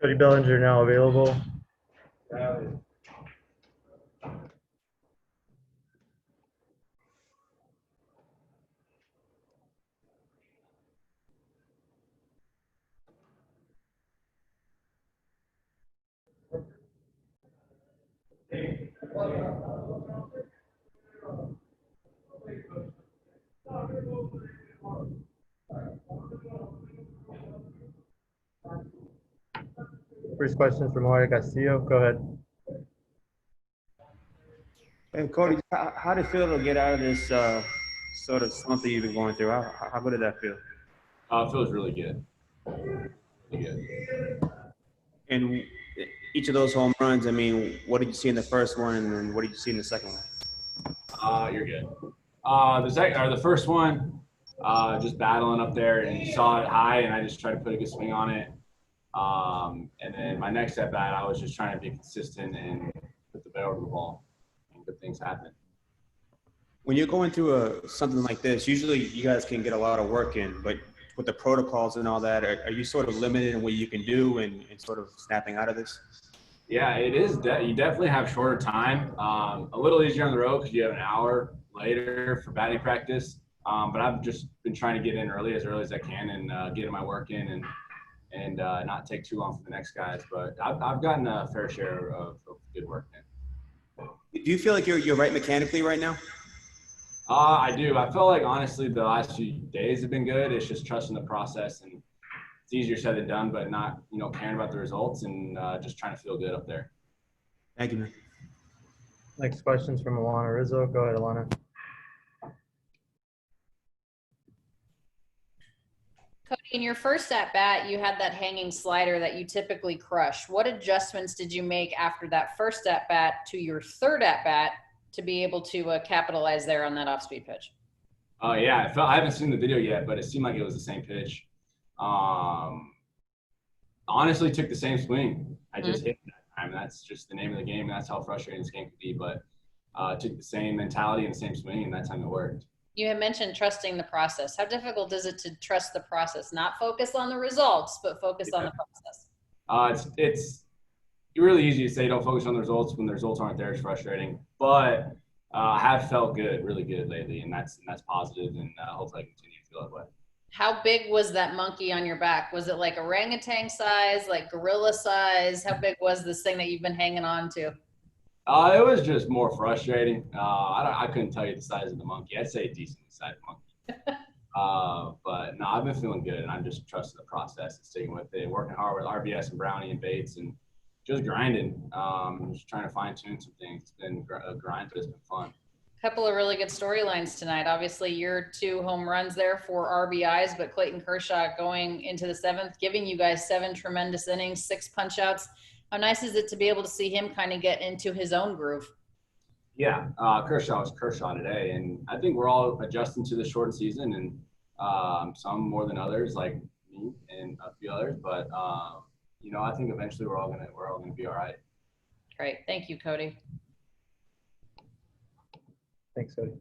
Cody Bellinger now available. First question from Jorge Castillo. Go ahead. Hey, Cody, how did it feel to get out of this sort of slump that you've been going through? How good did that feel? It feels really good. Really good. And each of those home runs, I mean, what did you see in the first one, and what did you see in the second one? You're good. The first one, just battling up there and saw it high, and I just tried to put a good swing on it. And then my next at bat, I was just trying to be consistent and put the barrel over the ball, and good things happen. When you're going through something like this, usually you guys can get a lot of work in, but with the protocols and all that, are you sort of limited in what you can do and sort of snapping out of this? Yeah, it is. You definitely have shorter time. A little easier on the road because you have an hour later for batting practice. But I've just been trying to get in early as I can and get my work in and not take too long for the next guys. But I've gotten a fair share of good work in. Do you feel like you're right mechanically right now? I do. I feel like, honestly, the last few days have been good. It's just trusting the process, and it's easier said than done, but not, caring about the results and just trying to feel good up there. Thank you, man. Next question's from Alanna Rizzo. Go ahead, Alanna. Cody, in your first at bat, you had that hanging slider that you typically crush. What adjustments did you make after that first at bat to your third at bat to be able to capitalize there on that off-speed pitch? Yeah, I haven't seen the video yet, but it seemed like it was the same pitch. Honestly, took the same swing. I just hit it that time. That's just the name of the game. That's how frustrating this game could be. But took the same mentality and the same swing, and that time it worked. You had mentioned trusting the process. How difficult is it to trust the process? Not focus on the results, but focus on the process. It's really easy to say don't focus on the results when the results aren't there. It's frustrating. But I have felt good, really good lately, and that's positive, and hopefully I continue to feel that way. How big was that monkey on your back? Was it like orangutan size, like gorilla size? How big was this thing that you've been hanging on to? It was just more frustrating. I couldn't tell you the size of the monkey. I'd say a decently sized monkey. But no, I've been feeling good, and I'm just trusting the process and sticking with it, working hard with RBS and Brownie and Bates, and just grinding, just trying to fine tune some things. It's been a grind, but it's been fun. Couple of really good storylines tonight. Obviously, your 2 home runs there for RBIs, but Clayton Kershaw going into the 7th, giving you guys 7 tremendous innings, 6 punch outs. How nice is it to be able to see him kind of get into his own groove? Yeah, Kershaw was Kershaw today, and I think we're all adjusting to the shortened season, and some more than others, like me and a few others. But I think eventually we're all gonna be all right. Great, thank you, Cody. Thanks, Cody.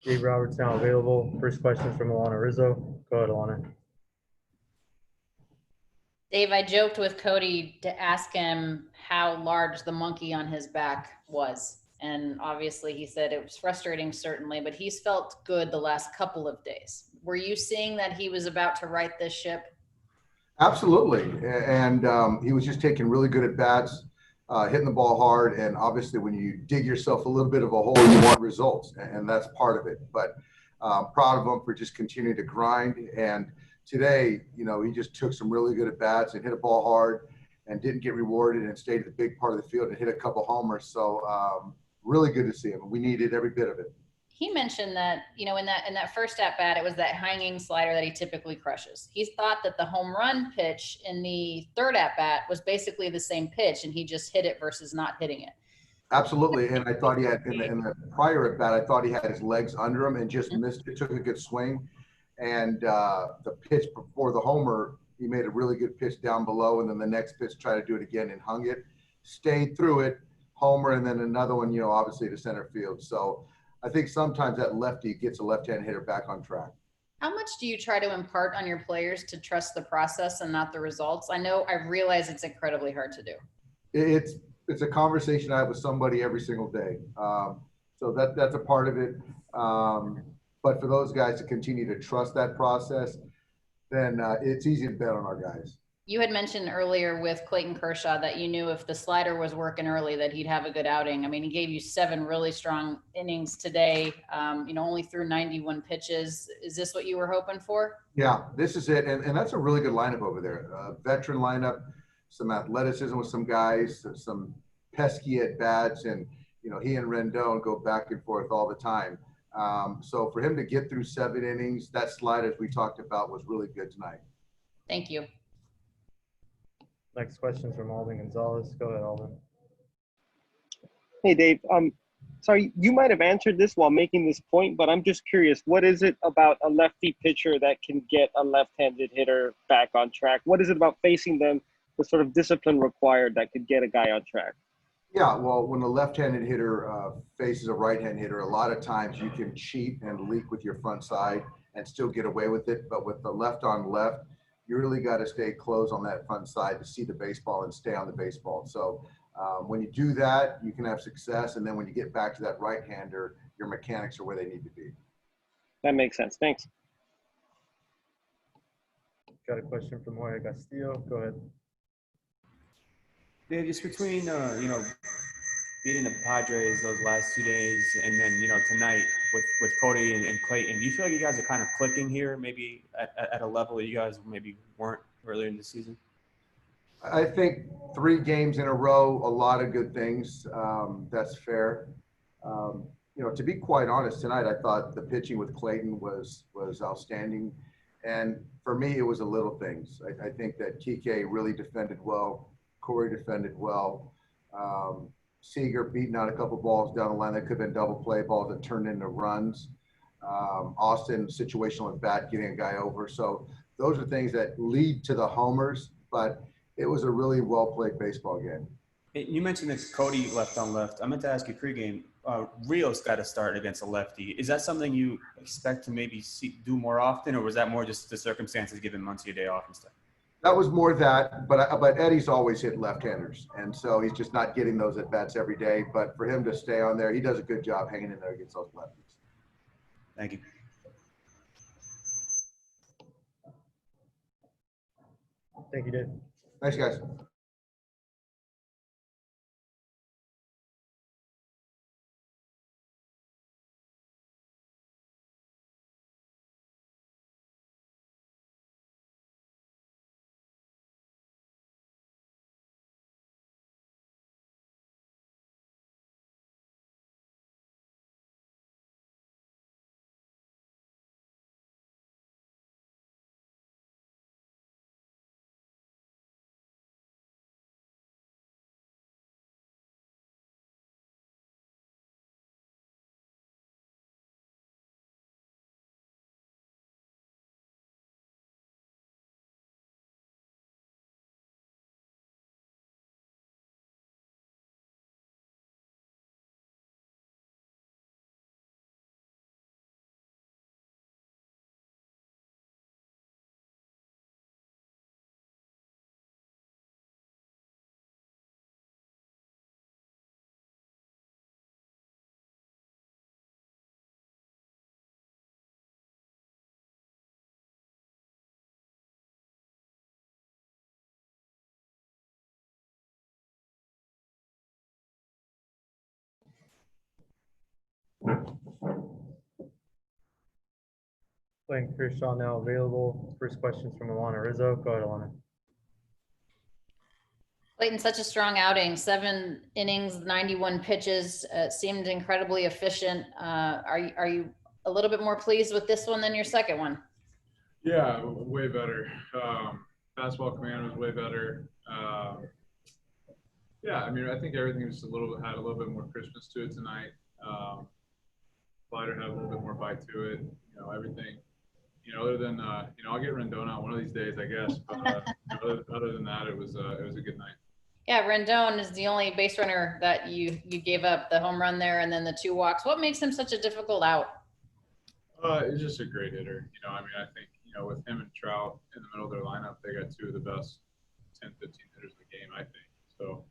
Dave Roberts now available. First question from Alanna Rizzo. Go ahead, Alanna. Dave, I joked with Cody to ask him how large the monkey on his back was. And obviously he said it was frustrating, certainly, but he's felt good the last couple of days. Were you seeing that he was about to right this ship? Absolutely. And he was just taking really good at bats, hitting the ball hard. And obviously when you dig yourself a little bit of a hole, you want results, and that's part of it. But proud of him for just continuing to grind. And today, you know, he just took some really good at bats and hit a ball hard and didn't get rewarded and stayed at the big part of the field and hit a couple homers. So really good to see him. We needed every bit of it. He mentioned that, you know, in that first at bat, it was that hanging slider that he typically crushes. He thought that the home run pitch in the third at bat was basically the same pitch, and he just hit it versus not hitting it. Absolutely. And I thought he had in the prior at bat, I thought he had his legs under him and just missed it, took a good swing. And the pitch before the homer, he made a really good pitch down below. And then the next pitch, tried to do it again and hung it, stayed through it, homer, and then another one, you know, obviously to center field. So I think sometimes that lefty gets a left-hand hitter back on track. How much do you try to impart on your players to trust the process and not the results? I realize it's incredibly hard to do. It's a conversation I have with somebody every single day. So that's a part of it. But for those guys to continue to trust that process, then it's easy to bet on our guys. You had mentioned earlier with Clayton Kershaw that you knew if the slider was working early that he'd have a good outing. I mean, he gave you 7 really strong innings today, you know, only threw 91 pitches. Is this what you were hoping for? Yeah, this is it. And that's a really good lineup over there. Veteran lineup, some athleticism with some guys, some pesky at bats, and, you know, he and Rendon go back and forth all the time. So for him to get through 7 innings, that slide, as we talked about, was really good tonight. Thank you. Next question is from Alden Gonzalez. Go ahead, Alden. Hey, Dave. Sorry, you might have answered this while making this point, but I'm just curious. What is it about a lefty pitcher that can get a left-handed hitter back on track? What is it about facing them, the sort of discipline required that could get a guy on track? Yeah, well, when a left-handed hitter faces a right-hand hitter, a lot of times you can cheat and leak with your front side and still get away with it. But with the left on left, you really got to stay close on that front side to see the baseball and stay on the baseball. So when you do that, you can have success. And then when you get back to that right-hander, your mechanics are where they need to be. That makes sense. Thanks. Got a question from Jorge Castillo. Go ahead. Dave, just between, you know, beating the Padres those last 2 days and then, you know, tonight with Cody and Clayton, do you feel like you guys are kind of clicking here, maybe at a level that you guys maybe weren't earlier in the season? I think 3 games in a row, a lot of good things. That's fair. You know, to be quite honest, tonight I thought the pitching with Clayton was outstanding. And for me, it was the little things. I think that Kike really defended well. Corey defended well. Seager beating out a couple balls down the line that could have been double play balls that turned into runs. Austin, situational at bat, getting a guy over. So those are things that lead to the homers, but it was a really well-played baseball game. You mentioned that Cody left on left. I meant to ask you pregame. Rios got to start against a lefty. Is that something you expect to maybe do more often, or was that more just the circumstances given Muncie a day off and stuff? That was more that, but Eddie's always hit left-handers, and so he's just not getting those at bats every day. But for him to stay on there, he does a good job hanging in there against those lefties. Thank you. Thank you, Dave. Thanks, guys. Clayton Kershaw now available. First questions from Alanna Rizzo. Go ahead, Alanna. Clayton, such a strong outing, 7 innings, 91 pitches, seemed incredibly efficient. Are you a little bit more pleased with this one than your second one? Yeah, way better. Fastball command was way better. Yeah, I mean, I think everything was had a little bit more crispness to it tonight. Slider had a little bit more bite to it. You know, everything. You know, other than I'll get Rendon out one of these days, I guess. But other than that, it was a good night. Yeah, Rendon is the only base runner that you gave up, the home run there and then the 2 walks. What makes him such a difficult out? He's just a great hitter. You know, I mean, I think, with him and Trout in the middle of their lineup, they got 2 of the best 10, 15 hitters in the game, I think. So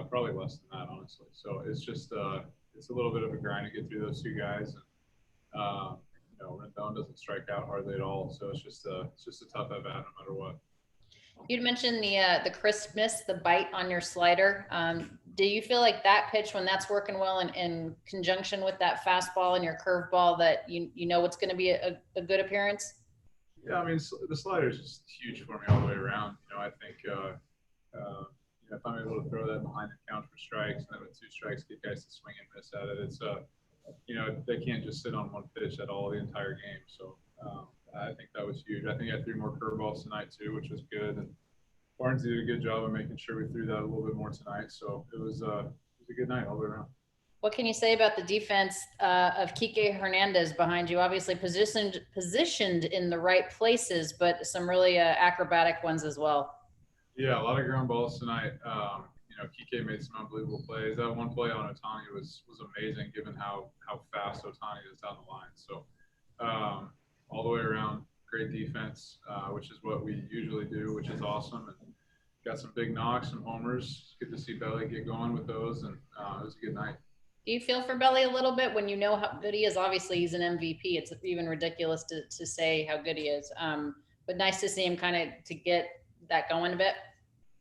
probably less than that, honestly. So it's just it's a little bit of a grind to get through those 2 guys. And, Rendon doesn't strike out hardly at all. So it's just a tough at bat no matter what. You'd mentioned the crispness, the bite on your slider. Do you feel like that pitch, when that's working well in conjunction with that fastball and your curveball, that you know it's going to be a good appearance? Yeah, I mean, the slider is just huge for me all the way around. I think if I'm able to throw that behind the count for strikes, and then with 2 strikes, get guys to swing and miss at it, it's they can't just sit on one pitch at all the entire game. So I think that was huge. I think I threw more curveballs tonight too, which was good. And Barnes did a good job of making sure we threw that a little bit more tonight. So it was a good night all the way around. What can you say about the defense of Kike Hernandez behind you? Obviously positioned in the right places, but some really acrobatic ones as well. Yeah, a lot of ground balls tonight. Kike made some unbelievable plays. That one play on Ohtani was amazing, given how fast Ohtani is down the line. So all the way around, great defense, which is what we usually do, which is awesome. And got some big knocks, some homers. It's good to see Belly get going with those, and it was a good night. Do you feel for Belly a little bit when you know how good he is? Obviously, he's an MVP. It's even ridiculous to say how good he is. But nice to see him kind of to get that going a bit.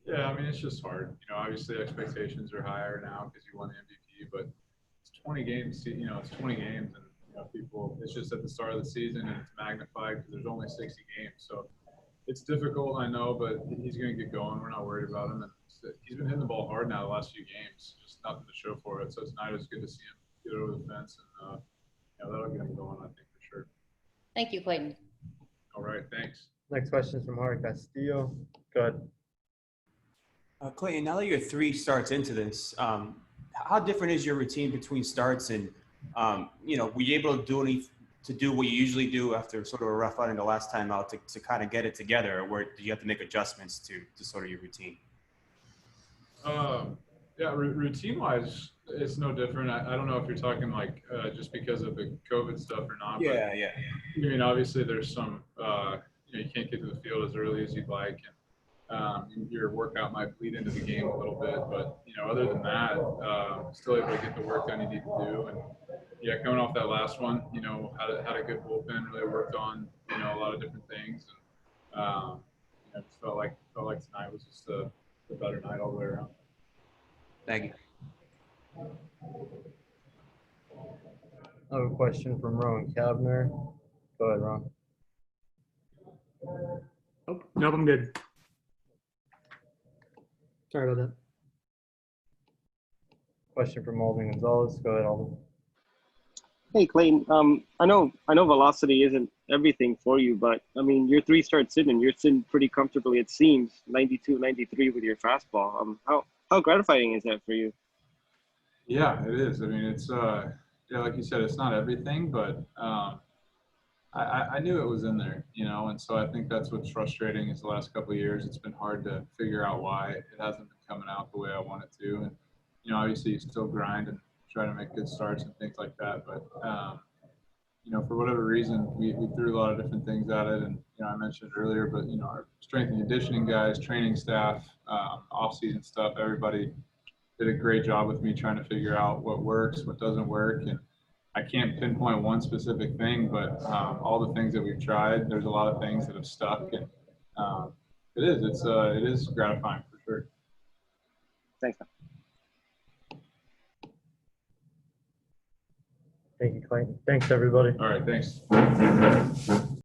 Yeah, I mean, it's just hard. Obviously expectations are higher now because you won the MVP, but it's 20 games. It's 20 games, and people. It's just at the start of the season, and it's magnified because there's only 60 games. So it's difficult, I know, but he's going to get going. We're not worried about him, and he's been hitting the ball hard now the last few games. Just nothing to show for it. So tonight it was good to see him get over the fence, and that'll get him going, I think, for sure. Thank you, Clayton. All right, thanks. Next question is from Jorge Castillo. Go ahead. Clayton, now that you're 3 starts into this, how different is your routine between starts? And, were you able to do what you usually do after sort of a rough outing the last time out to kind of get it together? Or do you have to make adjustments to sort of your routine? Yeah, routine-wise, it's no different. I don't know if you're talking like just because of the COVID stuff or not. Yeah. I mean, obviously there's some, you can't get to the field as early as you'd like. And your workout might bleed into the game a little bit, but other than that, still able to get the work done you need to do. And yeah, coming off that last one, had a good bullpen, really worked on a lot of different things, and just felt like tonight was just a better night all the way around. Thank you. I have a question from Rowan Kavner. Go ahead, Ron. Nope, I'm good. Sorry about that. Question from Alden Gonzalez. Go ahead, Alden. Hey, Clayton. I know velocity isn't everything for you, but I mean, your 3 starts in and you're sitting pretty comfortably, it seems, 92, 93 with your fastball. How gratifying is that for you? Yeah, it is. I mean, it's like you said, it's not everything, but I knew it was in there, and so I think that's what's frustrating is the last couple of years, it's been hard to figure out why it hasn't been coming out the way I want it to. And, obviously you still grind and try to make good starts and things like that. But, for whatever reason, we threw a lot of different things at it. And, I mentioned earlier, but, our strength and conditioning guys, training staff, off-season stuff, everybody did a great job with me trying to figure out what works, what doesn't work. And I can't pinpoint one specific thing, but all the things that we've tried, there's a lot of things that have stuck, and it is gratifying for sure. Thanks. Thank you, Clayton. Thanks, everybody. All right, thanks.